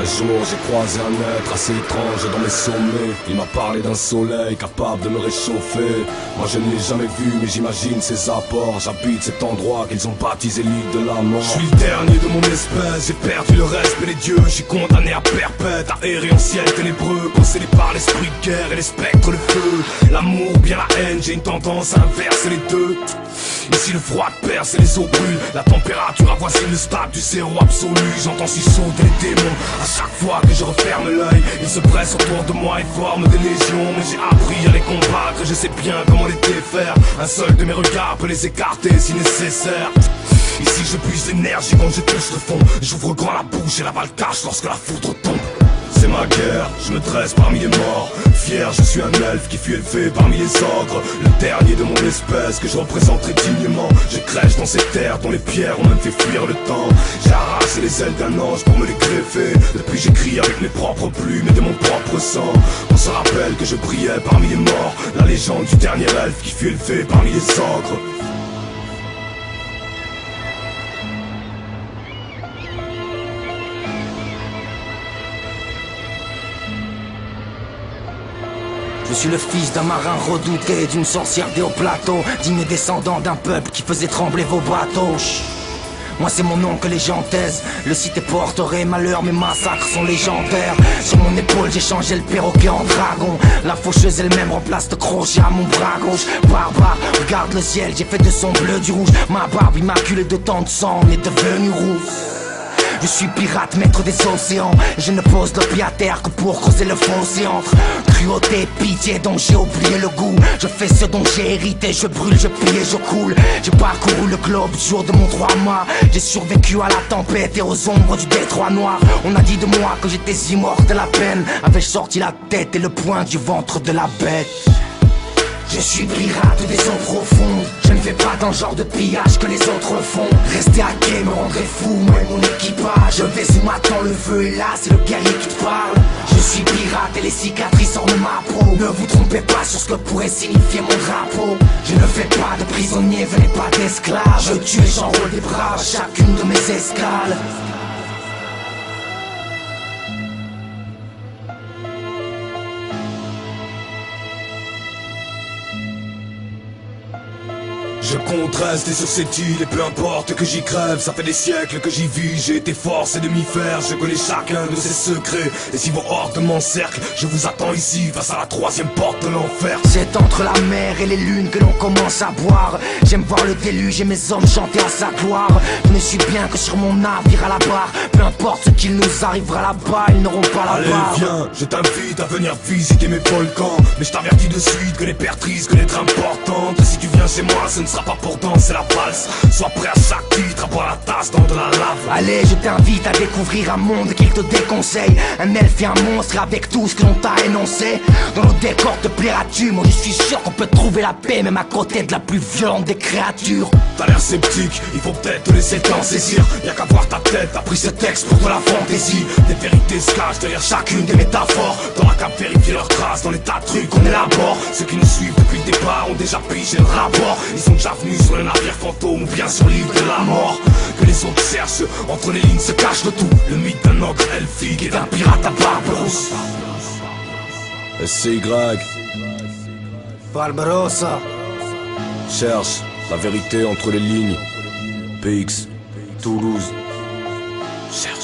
Un jour j'ai croisé un être assez étrange dans mes sommets. Il m'a parlé d'un soleil capable de me réchauffer. Moi je ne l'ai jamais vu mais j'imagine ses apports. J'habite cet endroit qu'ils ont baptisé l'île de la mort. Je suis le dernier de mon espèce, j'ai perdu le respect des dieux. Je suis condamné à perpète, à errer en ciel ténébreux, possédé par l'esprit de guerre et les spectres de feu. L'amour ou bien la haine, j'ai une tendance à inverser les deux. Ici le froid perce et les eaux brûlent. La température avoisine le stade du zéro absolu. J'entends sursauter les démons à chaque fois que je referme l'œil. Ils se pressent autour de moi et forment des légions. Mais j'ai appris à les combattre, je sais bien comment les défaire. Un seul de mes regards peut les écarter si nécessaire. Ici je puise l'énergie quand je touche le fond. J'ouvre grand la bouche et la balle cache lorsque la foudre tombe. C'est ma guerre, je me dresse parmi les morts. Fier, je suis un elfe qui fut élevé parmi les ogres. Le dernier de mon espèce que je représenterai dignement. Je crèche dans ces terres dont les pierres ont même fait fuir le temps. J'ai arraché les ailes d'un ange pour me les greffer. Depuis j'écris avec mes propres plumes et de mon propre sang. On se rappelle que je brillais parmi les morts. La légende du dernier elfe qui fut élevé parmi les ogres. Je suis le fils d'un marin redouté, d'une sorcière des hauts plateaux, digne descendant d'un peuple qui faisait trembler vos bateaux. Moi c'est mon nom que les gens taisent. Le cité porterait malheur, mes massacres sont légendaires. Sur mon épaule j'ai changé le perroquet en dragon. La faucheuse elle-même remplace le crochet à mon bras gauche. Barbare, regarde le ciel, j'ai fait de son bleu du rouge. Ma barbe immaculée de tant de sang en est devenue rouge. Je suis pirate, maître des océans. Je ne pose le pied à terre que pour creuser le fossé entre cruauté, pitié dont j'ai oublié le goût. Je fais ce dont j'ai hérité, je brûle, je pille et je coule. J'ai parcouru le globe du jour de mon 3 mois. J'ai survécu à la tempête et aux ombres du détroit noir. On a dit de moi que j'étais immortel de la peine. Avais-je sorti la tête et le poing du ventre de la bête. Je suis pirate des eaux profondes. Je ne fais pas dans le genre de pillage que les autres font. Rester à quai me rendrait fou, moi et mon équipage. Je vais où m'attend le feu et là c'est le guerrier qui te parle. Je suis pirate et les cicatrices ornent ma peau. Ne vous trompez pas sur ce que pourrait signifier mon drapeau. Je ne fais pas de prisonniers, venez pas d'esclaves. Je tue et j'enrôle des braves à chacune de mes escales. Je compte rester sur cette île et peu importe que j'y crève. Ça fait des siècles que j'y vis, j'ai été forcé de m'y faire. Je connais chacun de ses secrets. Et si vos hordes m'encerclent, je vous attends ici face à la 3e porte de l'enfer. C'est entre la mer et les lunes que l'on commence à boire. J'aime voir le déluge et mes hommes chanter à sa gloire. Je me suis bien que sur mon navire à la barre. Peu importe ce qu'il nous arrivera là-bas, ils n'auront pas la barre. Allez viens, je t'invite à venir visiter mes volcans. Mais je t'avertis de suite que les pertes risquent d'être importantes. Si tu viens chez moi, ce ne sera pas pour danser la valse. Sois prêt à chaque titre, à boire la tasse dans de la lave. Allez, je t'invite à découvrir un monde qu'il te déconseille. Un elfe et un monstre avec tout ce que l'on t'a énoncé. Dans nos décors te plairas-tu? Moi je suis sûr qu'on peut trouver la paix même à côté de la plus violente des créatures. T'as l'air sceptique, il faut peut-être te laisser t'en saisir. Y'a qu'à voir ta tête, t'as pris ce texte pour de la fantaisie. Des vérités se cachent derrière chacune des métaphores. Dans la cape vérifier leurs traces, dans les tas de trucs qu'on élabore. Ceux qui nous suivent depuis le départ ont déjà pigé le rapport. Ils sont déjà venus sur le navire fantôme ou bien sur l'île de la mort. Que les autres cherchent, entre les lignes se cache le tout. Le mythe d'un ogre elfique et d'un pirate à barbe rousse. SCY Barbarossa. cherche la vérité entre les lignes. PX Toulouse cherche.